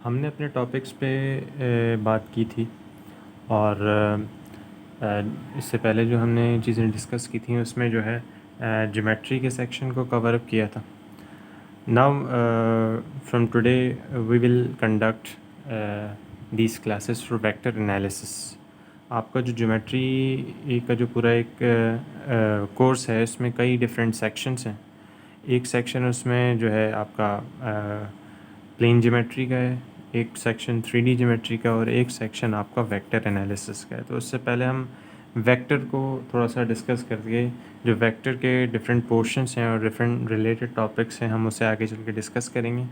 हमने अपने टॉपिक्स पे बात की थी और इससे पहले जो हमने चीज़ें डिस्कस की थी उसमें जो है ज्योमेट्री के सेक्शन को कवर अप किया था। Now from today we will conduct these classes for vector analysis. आपका जो ज्योमेट्री का जो पूरा एक कोर्स है इसमें कई डिफरेंट सेक्शंस हैं। एक सेक्शन उसमें जो है आपका प्लेन ज्योमेट्री का है, एक सेक्शन 3D ज्योमेट्री का और एक सेक्शन आपका वेक्टर एनालिसिस का है। तो उससे पहले हम वेक्टर को थोड़ा सा डिस्कस करके जो वेक्टर के डिफरेंट पोर्शंस हैं और डिफरेंट रिलेटेड टॉपिक्स हैं हम उसे आगे चल के डिस्कस करेंगे।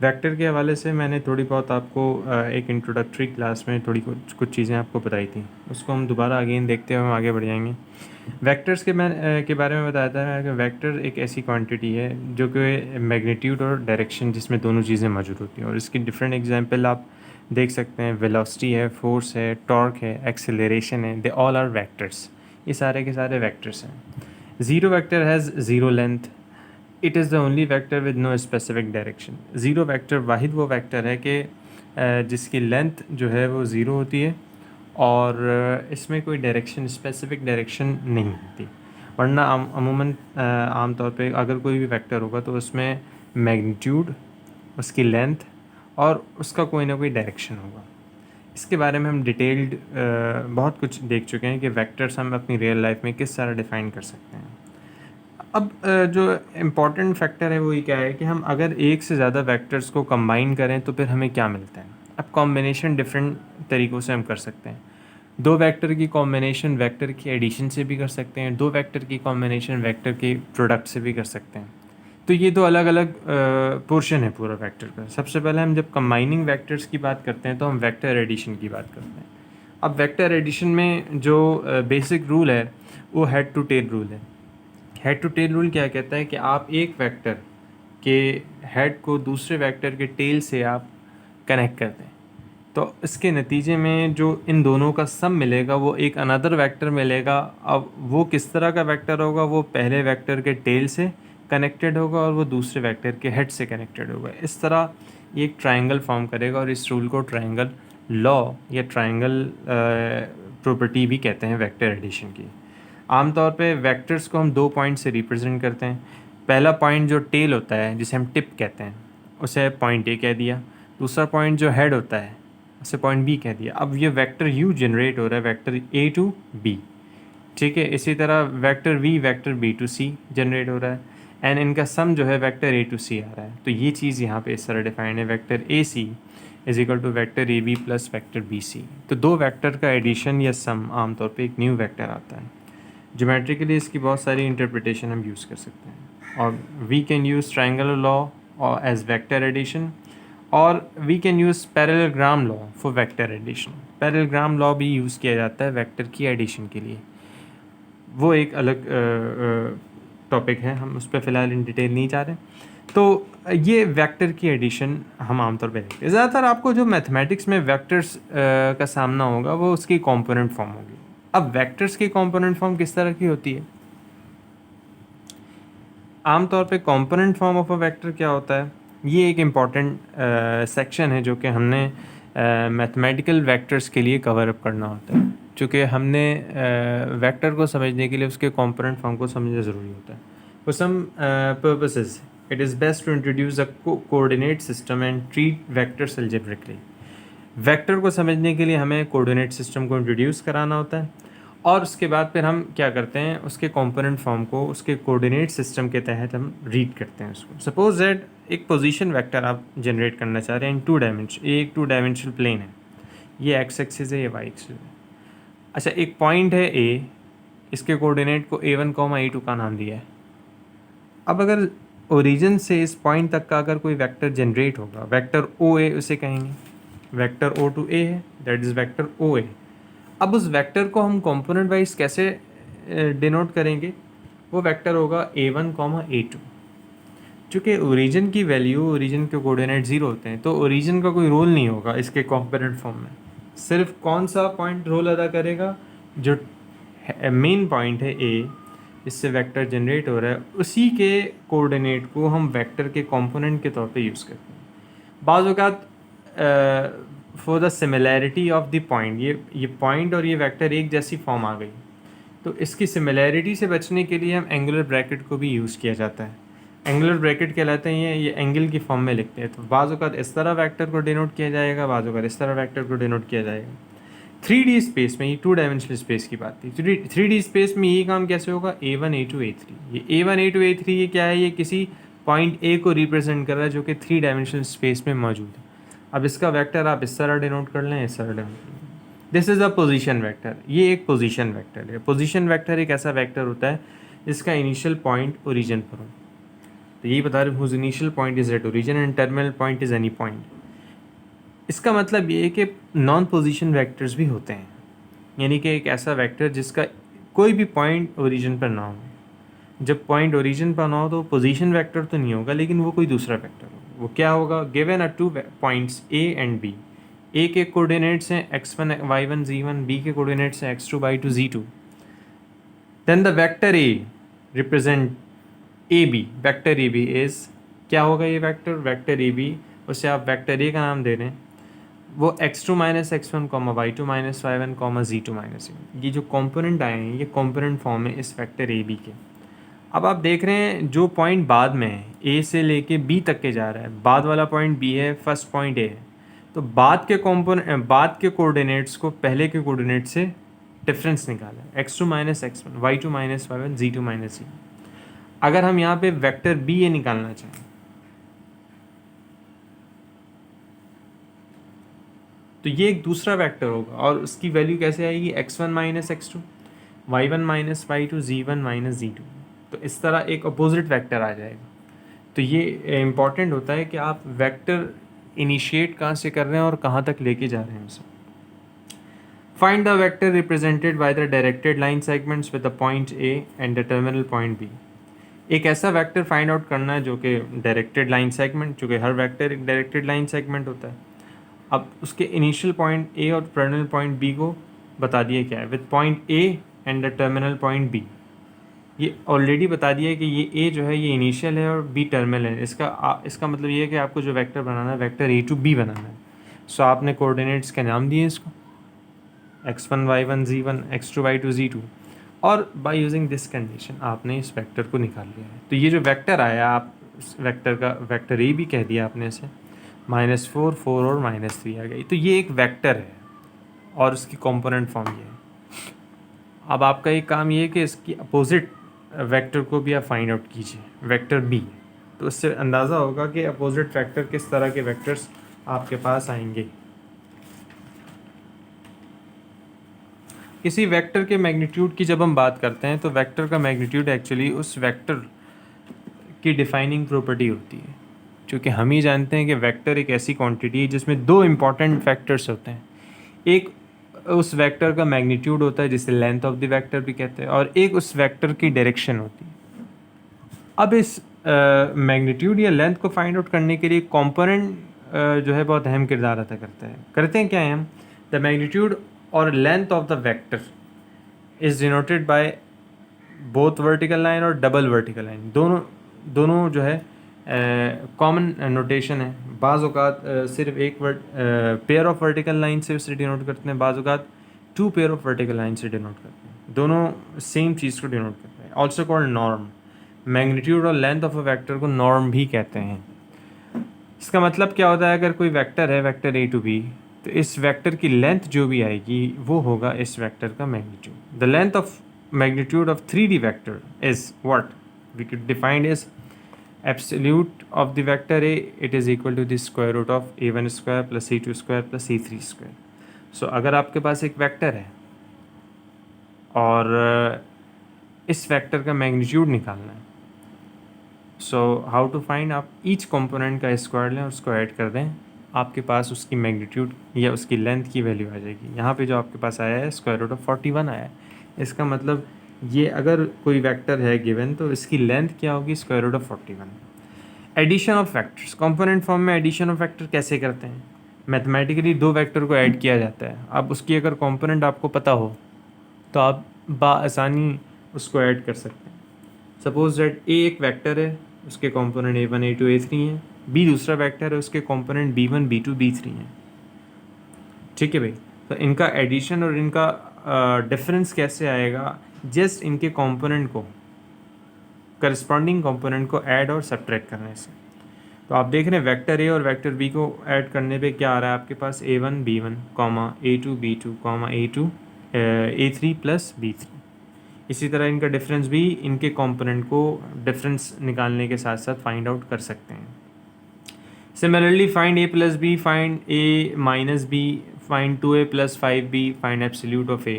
वेक्टर के हवाले से मैंने थोड़ी बहुत आपको एक इंट्रोडक्टरी क्लास में थोड़ी कुछ चीज़ें आपको बताई थी, उसको हम दोबारा अगेन देखते हुए हम आगे बढ़ जाएंगे। वेक्टर्स के बारे में बताया था कि वेक्टर एक ऐसी क्वांटिटी है जो कि मैग्नीट्यूड और डायरेक्शन जिसमें दोनों चीज़ें मौजूद होती हैं, और इसकी डिफरेंट एग्जांपल आप देख सकते हैं। वेलोसिटी है, फोर्स है, टॉर्क है, एक्सेलरेशन है, दे ऑल आर वेक्टर्स। ये सारे के सारे वेक्टर्स हैं। Zero vector has zero length, it is the only vector with no specific direction. Zero vector वाहिद वो वेक्टर है कि जिसकी लेंथ जो है वो ज़ीरो होती है और इसमें कोई डायरेक्शन, स्पेसिफिक डायरेक्शन नहीं होती। वरना अमूमन आम तौर पे अगर कोई भी वेक्टर होगा तो उसमें मैग्नीट्यूड, उसकी लेंथ और उसका कोई ना कोई डायरेक्शन होगा। इसके बारे में हम डिटेल्ड बहुत कुछ देख चुके हैं कि वेक्टर्स हम अपनी रियल लाइफ में किस तरह डिफ़ाइन कर सकते हैं। अब जो इम्पॉर्टेंट फैक्टर है वो ये क्या है कि हम अगर एक से ज़्यादा वेक्टर्स को कंबाइन करें तो फिर हमें क्या मिलता है। अब कॉम्बिनेशन डिफरेंट तरीक़ों से हम कर सकते हैं। दो वेक्टर की कॉम्बिनेशन वेक्टर की एडिशन से भी कर सकते हैं, दो वेक्टर की कॉम्बिनेशन वेक्टर के प्रोडक्ट से भी कर सकते हैं। तो ये दो अलग अलग पोर्शन है पूरा वेक्टर का। सबसे पहले हम जब कंबाइनिंग वेक्टर्स की बात करते हैं तो हम वेक्टर एडिशन की बात करते हैं। अब वेक्टर एडिशन में जो बेसिक रूल है वो हेड टू टेल रूल है। हेड टू टेल रूल क्या कहता है कि आप एक वेक्टर के हेड को दूसरे वेक्टर के टेल से आप कनेक्ट कर दें तो इसके नतीजे में जो इन दोनों का सम मिलेगा वो एक अनदर वेक्टर मिलेगा। अब वो किस तरह का वेक्टर होगा, वो पहले वेक्टर के टेल से कनेक्टेड होगा और वो दूसरे वेक्टर के हेड से कनेक्टेड होगा। इस तरह ये एक ट्रायंगल फॉर्म करेगा और इस रूल को ट्रायंगल लॉ या ट्रायंगल प्रॉपर्टी भी कहते हैं वेक्टर एडिशन की। आमतौर पे वेक्टर्स को हम दो पॉइंट से रिप्रेजेंट करते हैं। पहला पॉइंट जो टेल होता है जिसे हम टिप कहते हैं उसे पॉइंट ए कह दिया। दूसरा पॉइंट जो हेड होता है उसे पॉइंट बी कह दिया। अब ये वेक्टर यू जनरेट हो रहा है वेक्टर ए टू बी, ठीक है। इसी तरह vector v vector B to C generate हो रहा है एंड इनका सम जो है वेक्टर ए टू सी आ रहा है। तो ये चीज़ यहाँ पे इस तरह डिफाइंड है, vector A C is equal to vector A B plus vector B C. तो दो वेक्टर का एडिशन या सम आमतौर पे एक न्यू वेक्टर आता है। ज्योमेट्रिकली इसकी बहुत सारी इंटरप्रिटेशन हम यूज़ कर सकते हैं और we can use triangular law और एज वेक्टर एडिशन, और we can use parallelogram law for vector addition. Parallelogram law भी यूज़ किया जाता है वेक्टर की एडिशन के लिए, वो एक अलग टॉपिक है, हम उस पर फ़िलहाल इन डिटेल नहीं जा रहे। तो ये वेक्टर की एडिशन हम आमतौर पे देखते हैं। ज़्यादातर आपको जो मैथमेटिक्स में वेक्टर्स का सामना होगा वो उसकी कंपोनेंट फॉर्म होगी। अब वेक्टर्स की कंपोनेंट फॉर्म किस तरह की होती है? आमतौर पे component form of a vector क्या होता है, ये एक इम्पॉर्टेंट सेक्शन है जो कि हमने मैथमेटिकल वेक्टर्स के लिए कवर अप करना होता है। चूँकि हमने वेक्टर को समझने के लिए उसके कंपोनेंट फॉर्म को समझना ज़रूरी होता है। For some purposes it is best to introduce a coordinate system and treat vectors algebraically. Vector को समझने के लिए हमें कोऑर्डिनेट सिस्टम को इंट्रोड्यूस कराना होता है और उसके बाद फिर हम क्या करते हैं, उसके कंपोनेंट फॉर्म को उसके कोऑर्डिनेट सिस्टम के तहत हम रीड करते हैं उसको। सपोज दैट एक पोजीशन वेक्टर आप जनरेट करना चाह रहे हैं इन टू डायमेंशन, एक टू डायमेंशनल प्लेन है, ये एक्स एक्सिस है, ये वाई एक्सिस है। अच्छा, एक पॉइंट है ए, इसके कोऑर्डिनेट को A1, A2 का नाम दिया है। अब अगर ओरिजिन से इस पॉइंट तक का अगर कोई वेक्टर जनरेट होगा, वेक्टर ओ ए उसे कहेंगे, वेक्टर ओ टू ए है, दैट इज़ वेक्टर ओ ए। अब उस वेक्टर को हम कंपोनेंट वाइज कैसे डिनोट करेंगे, वो वेक्टर होगा A1, A2। चूँकि ओरिजिन की वैल्यू, ओरिजिन के कोऑर्डिनेट ज़ीरो होते हैं तो ओरिजिन का कोई रोल नहीं होगा इसके कंपोनेंट फॉर्म में। सिर्फ कौन सा पॉइंट रोल अदा करेगा, जो मेन पॉइंट है ए इससे वेक्टर जनरेट हो रहा है, उसी के कोऑर्डिनेट को हम वेक्टर के कंपोनेंट के तौर पे यूज़ करते हैं। बाज़ औक़ात for the similarity of the point, ये पॉइंट और ये वेक्टर एक जैसी फॉर्म आ गई, तो इसकी सिमिलैरिटी से बचने के लिए हम एंगुलर ब्रैकेट को भी यूज़ किया जाता है। एंगुलर ब्रैकेट कहलाते हैं ये एंगल की फॉर्म में लिखते हैं। तो बाज़ औक़ात इस तरह वेक्टर को डिनोट किया जाएगा, बाज़ औक़ात इस तरह वेक्टर को डिनोट किया जाएगा। 3D स्पेस में, ये 2 डायमेंशनल स्पेस की बात थी। 3D स्पेस में ये काम कैसे होगा, A1 A2 A3, ये A1 A2 A3 ये क्या है, ये किसी पॉइंट A को रिप्रेजेंट कर रहा है जो कि 3 डायमेंशनल स्पेस में मौजूद है। अब इसका वेक्टर आप इस तरह डिनोट कर लें, इस तरह डिनोट कर लें। This is a position vector, ये एक पोजीशन वेक्टर है। पोजीशन वेक्टर एक ऐसा वेक्टर होता है जिसका इनिशियल पॉइंट ओरिजिन पर हो। तो यही बता रहे whose initial point is at origin and terminal point is any point. इसका मतलब ये है कि नॉन पोजीशन वेक्टर्स भी होते हैं, यानी कि एक ऐसा वेक्टर जिसका कोई भी पॉइंट ओरिजिन पर ना हो। जब पॉइंट ओरिजिन पर ना हो तो पोजीशन वेक्टर तो नहीं होगा, लेकिन वो कोई दूसरा वेक्टर होगा। वो क्या होगा, given are 2 points A and B। A के कोऑर्डिनेट्स हैं x1 y1 z1, बी के कोऑर्डिनेट्स हैं x2 y2 z2। Then the vector A represent A B, vector A B is क्या होगा, ये वेक्टर ए बी, उसे आप वेक्टर ए का नाम दे रहे हैं, वो x2 minus x1 comma y2 minus y1 comma z2 minus z। ये जो कंपोनेंट आए हैं ये कंपोनेंट फॉर्म है इस वेक्टर ए बी के। अब आप देख रहे हैं जो पॉइंट बाद में है, ए से लेके बी तक के जा रहा है, बाद वाला पॉइंट बी है, फर्स्ट पॉइंट ए है। तो बाद के कोऑर्डिनेट्स को पहले के कोऑर्डिनेट से डिफरेंस निकाला, x2 minus x1, y2 minus y1, z2 minus z। अगर हम यहाँ पे वेक्टर बी ये निकालना चाहें तो ये एक दूसरा वेक्टर होगा और उसकी वैल्यू कैसे आएगी, x1 minus x2, y1 minus y2, z1 minus z2। तो इस तरह एक अपोजिट वेक्टर आ जाएगा। तो ये इम्पॉर्टेंट होता है कि आप वेक्टर इनिशिएट कहाँ से कर रहे हैं और कहाँ तक लेके जा रहे हैं उसे। Find the vector represented by the directed line segments with the point A and the terminal point B. एक ऐसा वेक्टर फाइंड आउट करना है जो कि डायरेक्टेड लाइन सेगमेंट, चूँकि हर वेक्टर एक डायरेक्टेड लाइन सेगमेंट होता है। अब उसके इनिशियल पॉइंट ए और टर्मिनल पॉइंट बी को बता दिया क्या है, with point A and the terminal point B. ये ऑलरेडी बता दिया है कि ये ए जो है ये इनिशियल है और बी टर्मिनल है। इसका मतलब ये है कि आपको जो वेक्टर बनाना है वेक्टर ए टू बी बनाना है। सो आपने कोऑर्डिनेट्स के नाम दिए इसको, x1 y1 z1, x2 y2 z2, और बाय यूजिंग दिस कंडीशन आपने इस वेक्टर को निकाल लिया है। तो ये जो वेक्टर आया, आप इस वेक्टर का वेक्टर ए भी कह दिया आपने इसे, -4 4 और -3 आ गई। तो ये एक वेक्टर है और उसकी कंपोनेंट फॉर्म ये है। अब आपका एक काम ये है कि इसकी अपोजिट वेक्टर को भी आप फाइंड आउट कीजिए, वेक्टर बी। तो उससे अंदाज़ा होगा कि अपोजिट वेक्टर किस तरह के वेक्टर्स आपके पास आएंगे। किसी वेक्टर के मैग्नीट्यूड की जब हम बात करते हैं तो वेक्टर का मैग्नीट्यूड एक्चुअली उस वेक्टर की डिफाइनिंग प्रॉपर्टी होती है। क्योंकि हम ही जानते हैं कि वेक्टर एक ऐसी क्वांटिटी है जिसमें 2 इम्पॉर्टेंट फैक्टर्स होते हैं। एक उस वेक्टर का मैग्नीट्यूड होता है जिसे लेंथ ऑफ द वेक्टर भी कहते हैं, और एक उस वेक्टर की डायरेक्शन होती है। अब इस मैग्नीट्यूड या लेंथ को फाइंड आउट करने के लिए कंपोनेंट जो है बहुत अहम किरदार अदा करते हैं क्या है हम, द मैग्नीट्यूड और length of the vector is denoted by both vertical line और डबल वर्टिकल लाइन। दोनों जो है कॉमन नोटेशन है। बाज़ औक़ात सिर्फ एक पेयर ऑफ वर्टिकल लाइन से उसे डिनोट करते हैं, बाज़ औक़ात 2 पेयर ऑफ वर्टिकल लाइन से डिनोट करते हैं। दोनों सेम चीज़ को डिनोट करते हैं। Also called norm. मैग्नीट्यूड और लेंथ ऑफ अ वेक्टर को नॉर्म भी कहते हैं। इसका मतलब क्या होता है, अगर कोई वेक्टर है वेक्टर ए टू बी, तो इस वेक्टर की लेंथ जो भी आएगी वो होगा इस वेक्टर का magnitude. The length of magnitude of 3D vector is what we could define is absolute of the vector A, it is equal to the square root of a1 square plus a2 square plus a3 square. So अगर आपके पास एक vector है और इस vector का magnitude निकालना है, so how to find, आप ईच कंपोनेंट का स्क्वायर लें और उसको ऐड कर दें, आपके पास उसकी मैग्नीट्यूड या उसकी लेंथ की वैल्यू आ जाएगी। यहाँ पे जो आपके पास आया है स्क्वायर रूट ऑफ 41 आया है। इसका मतलब ये अगर कोई वेक्टर है गिवन तो इसकी लेंथ क्या होगी, square root of 41। Addition of vectors, component form में एडिशन ऑफ वेक्टर कैसे करते हैं, मैथमेटिकली 2 वेक्टर को ऐड किया जाता है। अब उसकी अगर कंपोनेंट आपको पता हो तो आप बाआसानी उसको ऐड कर सकते हैं। सपोज दैट ए एक वेक्टर है, उसके कंपोनेंट a1 a2 a3 हैं, बी दूसरा वेक्टर है, उसके कंपोनेंट b1 b2 b3 हैं, ठीक है भाई। तो इनका एडिशन और इनका डिफरेंस कैसे आएगा, जस्ट इनके कंपोनेंट को, करस्पॉन्डिंग कंपोनेंट को ऐड और सब्ट्रैक्ट करने से। तो आप देख रहे हैं वेक्टर ए और वेक्टर बी को ऐड करने पे क्या आ रहा है आपके पास, a1 b1 comma a2 b2 comma a2 a3 plus b3। इसी तरह इनका डिफरेंस भी इनके कंपोनेंट को डिफरेंस निकालने के साथ साथ फाइंड आउट कर सकते हैं। Similarly find a plus b, find a minus b, find 2a plus 5b, find absolute of a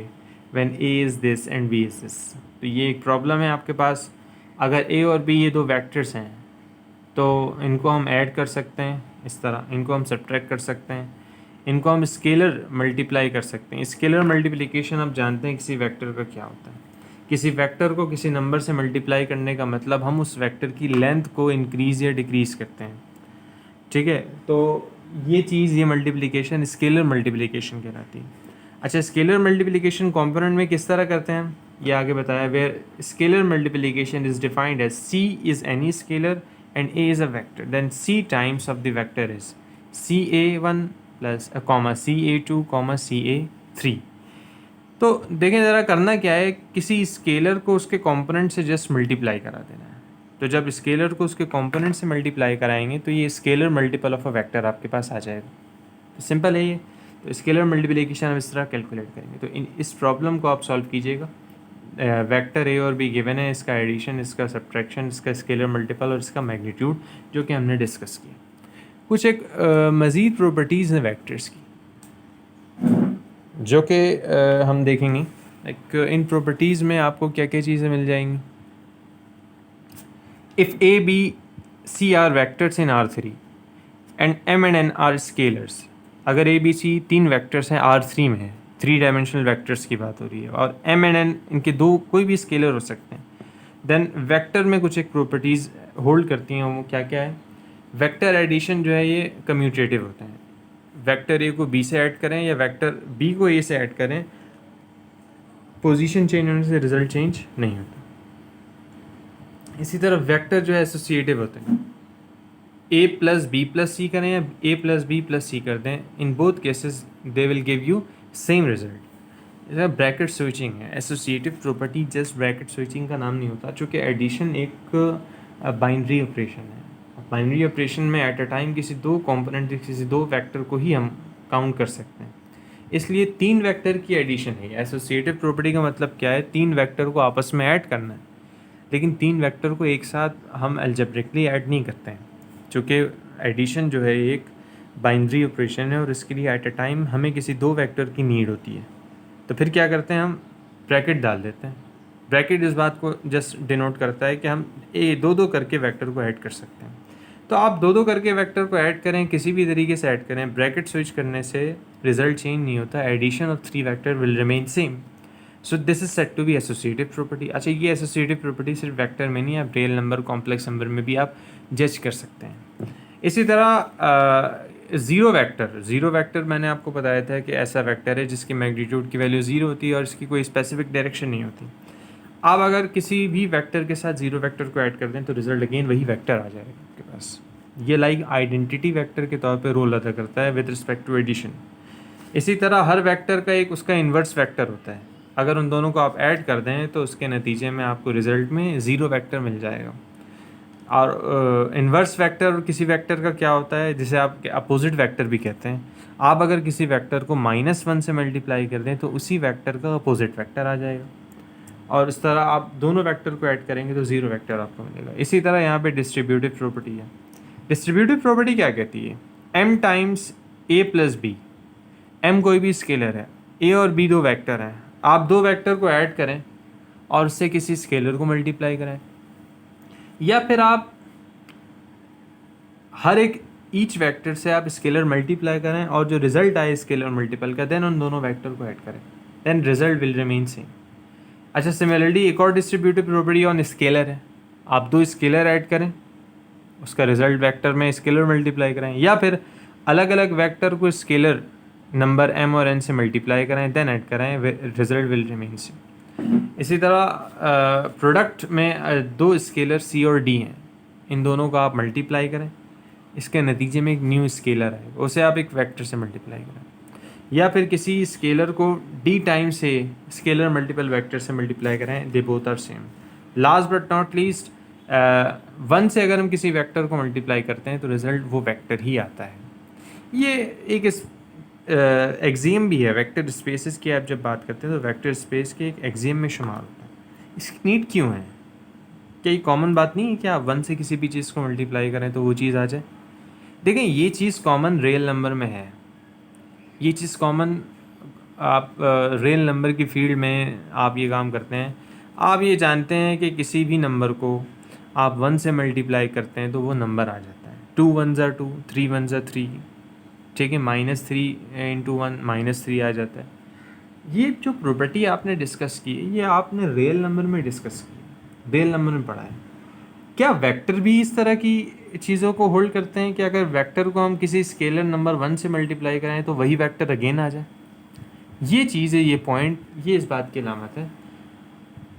when a is this and b is this. तो ये एक प्रॉब्लम है आपके पास। अगर a और b ये दो वेक्टर्स हैं तो इनको हम ऐड कर सकते हैं इस तरह, इनको हम सब्ट्रैक्ट कर सकते हैं, इनको हम स्केलर मल्टीप्लाई कर सकते हैं। स्केलर मल्टीप्लिकेशन आप जानते हैं किसी वेक्टर का क्या होता है। किसी वेक्टर को किसी नंबर से मल्टीप्लाई करने का मतलब हम उस वेक्टर की लेंथ को इंक्रीज़ या डिक्रीज़ करते हैं, ठीक है। तो ये चीज़, ये मल्टीप्लिकेशन स्केलर मल्टीप्लिकेशन कहलाती है। अच्छा, स्केलर मल्टीप्लिकेशन कंपोनेंट में किस तरह करते हैं ये आगे बताया। Where scalar multiplication is defined as c is any scalar and a is a vector, then c times of the vector is ca1 plus ca2 ca3। तो देखें ज़रा करना क्या है, किसी स्केलर को उसके कंपोनेंट से जस्ट मल्टीप्लाई करा देना है। तो जब स्केलर को उसके कंपोनेंट से मल्टीप्लाई कराएंगे तो ये scalar multiple of a vector आपके पास आ जाएगा। तो सिंपल है ये। तो स्केलर मल्टीप्लिकेशन हम इस तरह कैलकुलेट करेंगे। तो इस प्रॉब्लम को आप सॉल्व कीजिएगा। वेक्टर ए और बी गिवन है, इसका एडिशन, इसका सब्ट्रैक्शन, इसका स्केलर मल्टीपल और इसका मैग्नीट्यूड जो कि हमने डिस्कस किया। कुछ एक मज़ीद प्रॉपर्टीज़ हैं वेक्टर्स की जो कि हम देखेंगे। एक इन प्रॉपर्टीज़ में आपको क्या क्या चीज़ें मिल जाएंगी। If a b c are vectors in R3 and M and N are scalars. अगर ए बी सी तीन वेक्टर्स हैं R3 में है, 3 डायमेंशनल वेक्टर्स की बात हो रही है, और M एंड N इनके दो कोई भी स्केलर हो सकते हैं, देन वेक्टर में कुछ एक प्रॉपर्टीज़ होल्ड करती हैं। वो क्या क्या है। वेक्टर एडिशन जो है ये कम्यूटेटिव होते हैं। वेक्टर ए को बी से ऐड करें या वेक्टर बी को ए से ऐड करें, पोजीशन चेंज होने से रिजल्ट चेंज नहीं होता। इसी तरह वेक्टर जो है एसोसिएटिव होते हैं। ए प्लस बी प्लस सी करें या ए प्लस बी प्लस सी कर दें, in both cases they will give you same result. इसका ब्रैकेट स्विचिंग है। Associative property just bracket switching का नाम नहीं होता, चूँकि एडिशन एक बाइनरी ऑपरेशन है। बाइनरी ऑपरेशन में एट अ टाइम किसी दो कंपोनेंट, किसी दो वेक्टर को ही हम काउंट कर सकते हैं, इसलिए 3 वेक्टर की एडिशन है। एसोसिएटिव प्रॉपर्टी का मतलब क्या है, 3 वेक्टर को आपस में ऐड करना है, लेकिन 3 वेक्टर को एक साथ हम अलजेब्रिकली ऐड नहीं करते हैं, चूँकि एडिशन जो है एक बाइनरी ऑपरेशन है और इसके लिए एट अ टाइम हमें किसी दो वेक्टर की नीड होती है। तो फिर क्या करते हैं, हम ब्रैकेट डाल देते हैं। ब्रैकेट इस बात को जस्ट डिनोट करता है कि हम दो दो करके वेक्टर को ऐड कर सकते हैं। तो आप दो दो करके वेक्टर को ऐड करें, किसी भी तरीके से ऐड करें, ब्रैकेट स्विच करने से रिजल्ट चेंज नहीं होता। Addition of 3 vector will remain same. So this is set to be associative property. अच्छा, ये एसोसिएटिव प्रॉपर्टी सिर्फ वेक्टर में नहीं, आप रियल नंबर, कॉम्प्लेक्स नंबर में भी आप जज कर सकते हैं। इसी तरह ज़ीरो वेक्टर मैंने आपको बताया था कि ऐसा वेक्टर है जिसकी मैग्नीट्यूड की वैल्यू 0 होती है और इसकी कोई स्पेसिफिक डायरेक्शन नहीं होती। आप अगर किसी भी वेक्टर के साथ ज़ीरो वेक्टर को ऐड कर दें तो रिजल्ट अगेन वही वेक्टर आ जाएगा आपके पास। ये लाइक आइडेंटिटी वेक्टर के तौर पे रोल अदा करता है विद रिस्पेक्ट टू एडिशन। इसी तरह हर वेक्टर का एक उसका इन्वर्स वेक्टर होता है। अगर उन दोनों को आप ऐड कर दें तो उसके नतीजे में आपको रिजल्ट में 0 वेक्टर मिल जाएगा। और इन्वर्स वेक्टर किसी वेक्टर का क्या होता है, जिसे आप अपोजिट वेक्टर भी कहते हैं। आप अगर किसी वेक्टर को -1 से मल्टीप्लाई कर दें तो उसी वेक्टर का अपोजिट वेक्टर आ जाएगा, और इस तरह आप दोनों वेक्टर को ऐड करेंगे तो 0 वेक्टर आपको मिलेगा। इसी तरह यहाँ पे डिस्ट्रीब्यूटिव प्रॉपर्टी है। डिस्ट्रीब्यूटिव प्रॉपर्टी क्या कहती है, m times a plus b. m कोई भी स्केलर है, a और b दो वेक्टर हैं, आप दो वेक्टर को ऐड करें और उससे किसी स्केलर को मल्टीप्लाई करें, या फिर आप हर एक ईच वेक्टर से आप स्केलर मल्टीप्लाई करें और जो रिजल्ट आए स्केलर मल्टीपल का, देन उन दोनों वेक्टर को ऐड करें, then result will remain same. अच्छा, सिमिलरली एक और डिस्ट्रीब्यूटिव प्रॉपर्टी ऑन स्केलर है। आप दो स्केलर ऐड करें, उसका रिजल्ट वेक्टर में स्केलर मल्टीप्लाई करें, या फिर अलग अलग वेक्टर को स्केलर नंबर m और n से मल्टीप्लाई करें, देन ऐड करें, रिजल्ट विल रिमेन सेम। इसी तरह प्रोडक्ट में दो स्केलर c और d हैं, इन दोनों को आप मल्टीप्लाई करें, इसके नतीजे में एक न्यू स्केलर आएगा, उसे आप एक वेक्टर से मल्टीप्लाई करें, या फिर किसी स्केलर को डी टाइम से स्केलर मल्टीपल वेक्टर से मल्टीप्लाई करें, they both are same. Last but not least, 1 से अगर हम किसी वेक्टर को मल्टीप्लाई करते हैं तो रिजल्ट वो वेक्टर ही आता है। ये एक एक्सियम भी है वेक्टर स्पेसेस की। आप जब बात करते हैं तो वेक्टर स्पेस के एक एक्सियम में शुमार होता है। इसकी नीड क्यों है? क्या ये कॉमन बात नहीं है कि आप 1 से किसी भी चीज़ को मल्टीप्लाई करें तो वो चीज़ आ जाए? देखें, ये चीज़ कॉमन रियल नंबर में है, ये चीज़ कॉमन आप रियल नंबर की फील्ड में आप ये काम करते हैं। आप ये जानते हैं कि किसी भी नंबर को आप 1 से मल्टीप्लाई करते हैं तो वो नंबर आ जाता है। 2 1 ज़ा 2, 3 1 ज़ा 3, ठीक है, -3 इंटू 1 -3 आ जाता है। ये जो प्रॉपर्टी आपने डिस्कस की है, ये आपने रियल नंबर में डिस्कस की है, रियल नंबर में पढ़ा है। क्या वेक्टर भी इस तरह की चीज़ों को होल्ड करते हैं कि अगर वेक्टर को हम किसी स्केलर नंबर 1 से मल्टीप्लाई करें तो वही वेक्टर अगेन आ जाए? ये चीज़ है, ये पॉइंट, ये इस बात की अलामत है।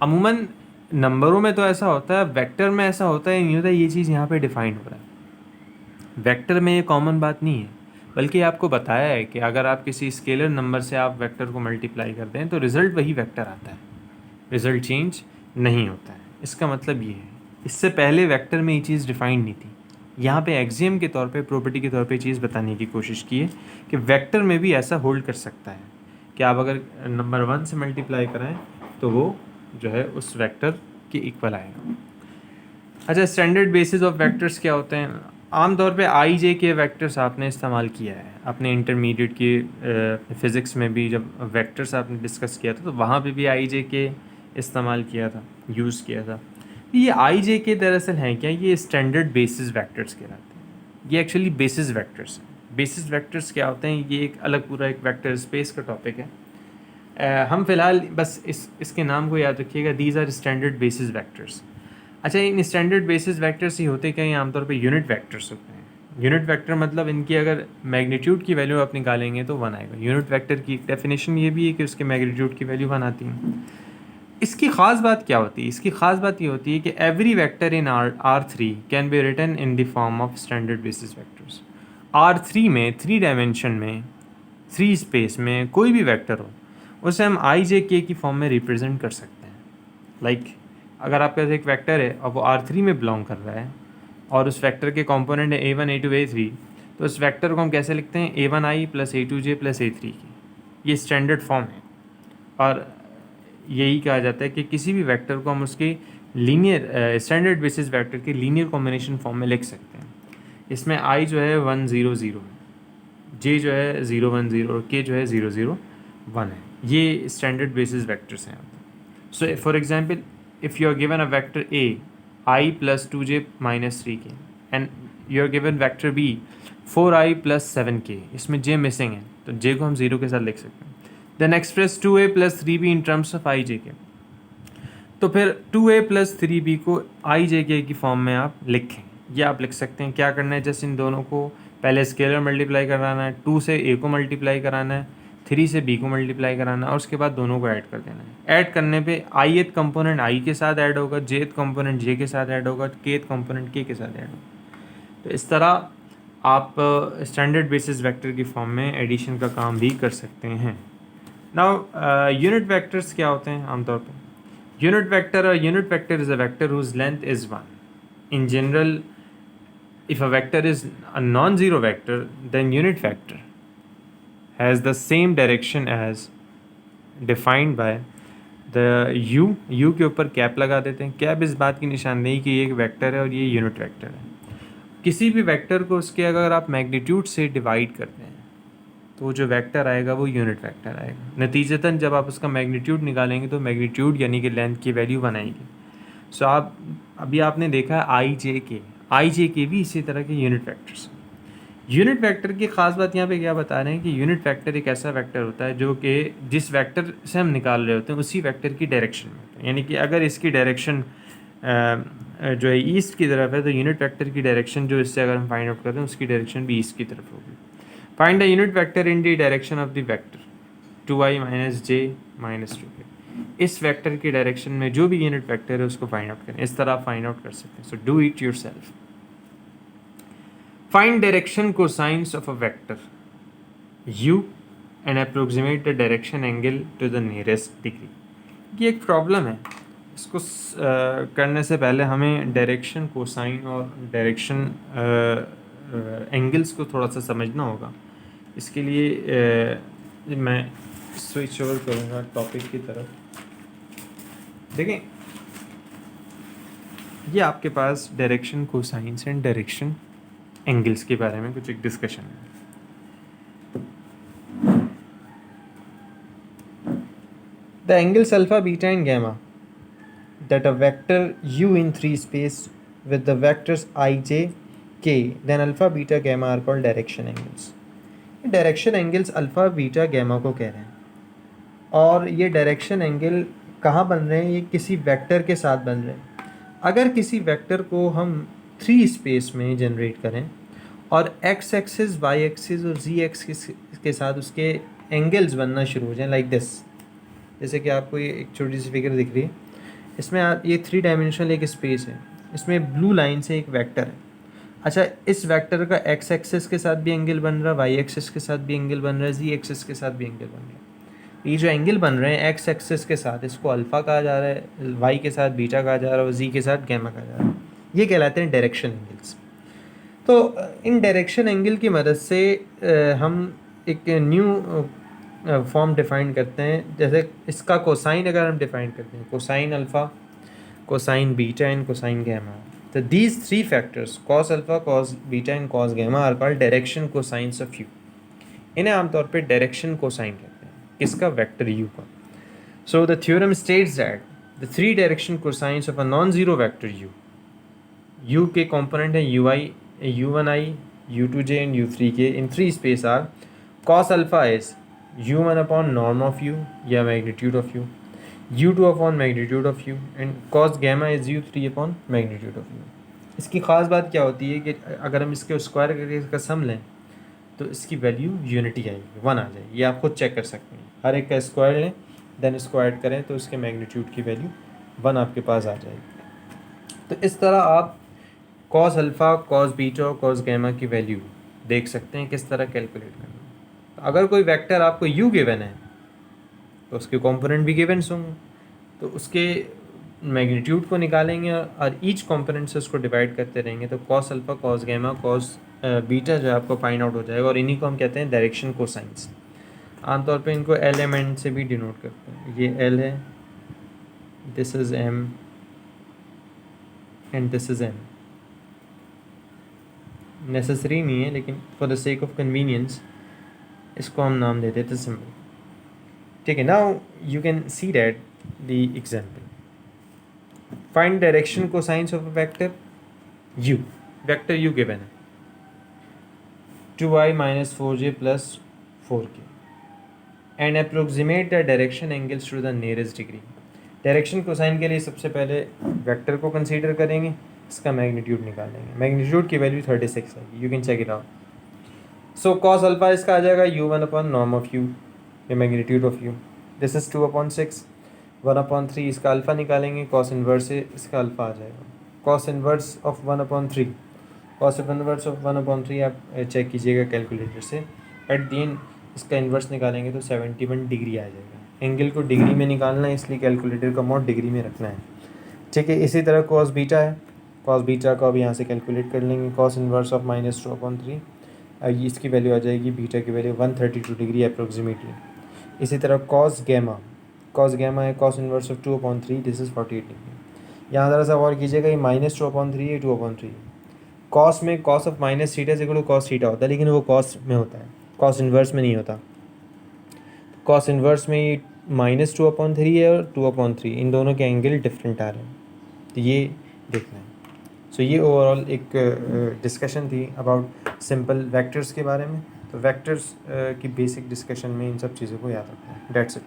अमूमन नंबरों में तो ऐसा होता है, वेक्टर में ऐसा होता है नहीं होता। ये चीज़ यहाँ पे डिफाइन हो रहा है। वेक्टर में ये कॉमन बात नहीं है, बल्कि आपको बताया है कि अगर आप किसी स्केलर नंबर से आप वेक्टर को मल्टीप्लाई करते हैं तो रिज़ल्ट वही वेक्टर आता है, रिज़ल्ट चेंज नहीं होता है। इसका मतलब ये है, इससे पहले वेक्टर में ये चीज़ डिफाइंड नहीं थी। यहाँ पे एक्सियम के तौर पे, प्रॉपर्टी के तौर पे चीज़ बताने की कोशिश की है कि वेक्टर में भी ऐसा होल्ड कर सकता है कि आप अगर नंबर 1 से मल्टीप्लाई करें तो वो जो है उस वेक्टर के इक्वल आएगा। अच्छा, स्टैंडर्ड बेसिस ऑफ वेक्टर्स क्या होते हैं? आमतौर पे आई जे के वेक्टर्स आपने इस्तेमाल किया है अपने इंटरमीडिएट की फ़िज़िक्स में भी। जब वेक्टर्स आपने डिस्कस किया था तो वहाँ पे भी आई जे के इस्तेमाल किया था, यूज़ किया था। ये आई जे के दरअसल हैं क्या? ये स्टैंडर्ड बेसिस वेक्टर्स कहलाते हैं। ये एक्चुअली बेसिस वेक्टर्स हैं। बेसिस वेक्टर्स क्या होते हैं? ये एक अलग पूरा एक वेक्टर स्पेस का टॉपिक है। हम फ़िलहाल बस इसके नाम को याद रखिएगा, these are standard basis vectors. अच्छा, इन स्टैंडर्ड बेसिस वेक्टर्स ही होते क्या हैं? आमतौर पे यूनिट वेक्टर्स होते हैं। यूनिट वेक्टर मतलब इनकी अगर मैग्नीट्यूड की वैल्यू आप निकालेंगे तो 1 आएगा। यूनिट वेक्टर की डेफिनेशन ये भी है कि उसके मैग्नीट्यूड की वैल्यू 1 आती है। इसकी ख़ास बात क्या होती है? इसकी ख़ास बात ये होती है कि every vector in R3 can be written in the form of standard basis vectors. R3 में, 3 डायमेंशन में, 3 स्पेस में कोई भी वेक्टर हो उसे हम आई जे के की फॉर्म में रिप्रेजेंट कर सकते हैं। लाइक अगर आपके पास एक वेक्टर है और वो R3 में बिलोंग कर रहा है और उस वेक्टर के कंपोनेंट है A1 A2 A3, तो उस वेक्टर को हम कैसे लिखते हैं? A1i plus A2j plus A3 की। ये स्टैंडर्ड फॉर्म है और यही कहा जाता है कि किसी भी वेक्टर को हम उसके लीनियर स्टैंडर्ड बेसिस वेक्टर के लीनियर कॉम्बिनेशन फॉर्म में लिख सकते हैं। इसमें i जो है 1 0 0 है, j जो है 0 1 0 और k जो है 0 0 1 है। ये स्टैंडर्ड बेसिस वेक्टर्स हैं। So for example, if you are given a vector a i plus 2j minus 3k and you are given vector b 4i plus 7k, इसमें j मिसिंग है तो j को हम 0 के साथ लिख सकते हैं। Then express 2a plus 3b in terms of I J K. तो फिर 2a प्लस 3b को आई जे के की फॉर्म में आप लिखें, या आप लिख सकते हैं। क्या करना है? जस्ट इन दोनों को पहले स्केलर मल्टीप्लाई कराना है, 2 से a को मल्टीप्लाई कराना है, 3 से b को मल्टीप्लाई कराना है और उसके बाद दोनों को ऐड कर देना है। ऐड करने पे i कंपोनेंट i के साथ ऐड होगा, j कंपोनेंट j के साथ ऐड होगा, k कंपोनेंट k के साथ ऐड होगा। तो इस तरह आप स्टैंडर्ड बेसिस वेक्टर की फॉर्म में एडिशन का काम भी कर सकते हैं। नाउ यूनिट वेक्टर्स क्या होते हैं आमतौर पर? Unit vector is a vector whose length is 1। In general, if a vector is a non-zero vector, then unit vector has the same direction as defined by the u के ऊपर cap लगा देते हैं। कैप इस बात की निशानदेही कि ये एक वेक्टर है और ये यूनिट वेक्टर है। किसी भी वेक्टर को उसके अगर आप मैग्नीट्यूड से डिवाइड करते हैं तो जो वेक्टर आएगा वो यूनिट वेक्टर आएगा। नतीजतन जब आप उसका मैग्नीट्यूड निकालेंगे तो मैग्नीट्यूड यानी कि लेंथ की वैल्यू 1 आएगी। सो आप अभी आपने देखा है आई जे के भी इसी तरह के यूनिट वेक्टर्स हैं। यूनिट वेक्टर की ख़ास बात यहाँ पे क्या बता रहे हैं कि यूनिट वेक्टर एक ऐसा वेक्टर होता है जो कि जिस वेक्टर से हम निकाल रहे होते हैं उसी वेक्टर की डायरेक्शन में होता है। यानी कि अगर इसकी डायरेक्शन जो है ईस्ट की तरफ है तो यूनिट वेक्टर की डायरेक्शन जो इससे अगर हम फाइंड आउट करते हैं उसकी डायरेक्शन भी ईस्ट की तरफ होगी। Find the unit vector in the direction of the vector 2i minus j minus 2k। इस वेक्टर की डायरेक्शन में जो भी यूनिट वेक्टर है उसको फाइंड आउट करें। इस तरह फाइंड आउट कर सकते हैं। So do it yourself. Find direction cosines of a vector u and approximate the direction angle to the nearest degree. ये एक प्रॉब्लम है। इसको करने से पहले हमें डायरेक्शन कोसाइन और डायरेक्शन एंगल्स को थोड़ा सा समझना होगा। इसके लिए मैं स्विच ओवर करूँगा टॉपिक की तरफ। देखें, ये आपके पास direction cosines and direction angles के बारे में कुछ एक डिस्कशन है। The angles alpha, beta and gamma that a vector u in 3 space with the vectors I, j, k, then alpha, beta, gamma are called direction angles. Direction angles alpha beta gamma को कह रहे हैं, और ये direction angle कहाँ बन रहे हैं? ये किसी वेक्टर के साथ बन रहे हैं। अगर किसी वेक्टर को हम 3 स्पेस में जनरेट करें और एक्स एक्सिस, वाई एक्सिस और जी एक्सिस के साथ उसके एंगल्स बनना शुरू हो जाएं लाइक दिस, जैसे कि आपको ये एक छोटी सी फिगर दिख रही है। इसमें ये 3 डायमेंशनल एक स्पेस है, इसमें ब्लू लाइन से एक वेक्टर है। अच्छा, इस वेक्टर का एक्स एक्सिस के साथ भी एंगल बन रहा है, वाई एक्सिस के साथ भी एंगल बन रहा है, जी एक्सिस के साथ भी एंगल बन रहा है। ये जो एंगल बन रहे हैं एक्स एक्सिस के साथ, इसको अल्फ़ा कहा जा रहा है, वाई के साथ बीटा कहा जा रहा है और जी के साथ गैमा कहा जा रहा है। ये कहलाते हैं डायरेक्शन एंगल्स। तो इन डायरेक्शन एंगल की मदद से हम एक न्यू फॉर्म डिफ़ाइन करते हैं। जैसे इसका कोसाइन अगर हम डिफ़ाइन करते हैं, cosine alpha, cosine beta and cosine gamma, तो these 3 factors cos alpha, cos beta and cos gamma are called direction cosines of u. इन्हें आमतौर पे डायरेक्शन कोसाइन कहते हैं, किसका? वेक्टर यू का। So the theorem states that the 3 direction cosines of a non zero vector u के component है u i, u1i, u2j and u3k इन 3 space are cos alpha is u1 upon norm of u या magnitude of u, u2 upon magnitude of u and cos gamma is u3 upon magnitude of u। इसकी ख़ास बात क्या होती है कि अगर हम इसके स्क्वायर करके इसका सम लें तो इसकी वैल्यू यूनिटी आएगी, 1 आ जाएगी। ये आप खुद चेक कर सकते हैं, हर एक का स्क्वायर लें देन स्क्वायर करें तो इसके मैग्नीट्यूड की वैल्यू 1 आपके पास आ जाएगी। तो इस तरह आप कॉस अल्फ़ा, कॉस बीटा और कॉस गैमा की वैल्यू देख सकते हैं किस तरह कैलकुलेट करना है। तो अगर कोई वेक्टर आपको u गिवन है तो उसके कंपोनेंट भी गिवन होंगे, तो उसके मैग्नीट्यूड को निकालेंगे और ईच कंपोनेंट से उसको डिवाइड करते रहेंगे, तो cos alpha, cos gamma, cos beta जो है आपको फाइंड आउट हो जाएगा। और इन्हीं को हम कहते हैं डायरेक्शन कोसाइंस। आमतौर पे इनको एलिमेंट से भी डिनोट करते हैं। ये एल है, this is m and this is m. Necessary नहीं है, लेकिन for the sake of convenience इसको हम नाम दे देते सिंबल। ठीक है, now you can see that the example. Find direction cosines of a vector u। Vector u given है 2i minus 4j plus 4k and approximate the direction angles to the nearest degree. Direction cosine के लिए सबसे पहले vector को consider करेंगे, इसका magnitude निकालेंगे। Magnitude की वैल्यू 36 है, you can check it out. So cos alpha इसका आ जाएगा u1 upon norm of u या magnitude of u, this is 2/6। 1/3 इसका अल्फ़ा निकालेंगे, कॉस इन्वर्स से इसका अल्फ़ा आ जाएगा। Cos inverse of 1/3, cos inverse of 1/3 आप चेक कीजिएगा कैलकुलेटर से। एट द एंड इसका इन्वर्स निकालेंगे तो 71 डिग्री आ जाएगा। एंगल को डिग्री में निकालना है, इसलिए कैलकुलेटर का मोड डिग्री में रखना है। ठीक है, इसी तरह कॉस बीटा है, कॉस बीटा को अब यहाँ से कैलकुलेट कर लेंगे। कॉस इन्वर्स ऑफ -2/3, इसकी वैल्यू आ जाएगी, बीटा की वैल्यू 132 डिग्री अप्रोक्सीमेटली। इसी तरह कॉस गैमा है cos inverse of 2/3, this is 48 degree. यहाँ ज़रा सा और कीजिएगा, ये -2/3 है, 2/3। कॉस में कॉस ऑफ माइनस थीटा से कॉस थीटा होता है, लेकिन वो कॉस में होता है, कॉस इन्वर्स में नहीं होता। कॉस इन्वर्स में ये -2/3 है और 2/3, इन दोनों के एंगल डिफरेंट आ रहे हैं, तो ये देखना है। सो ये ओवरऑल एक डिस्कशन थी अबाउट सिंपल वेक्टर्स के बारे में। तो वेक्टर्स की बेसिक डिस्कशन में इन सब चीज़ों को याद रखना है। That's it.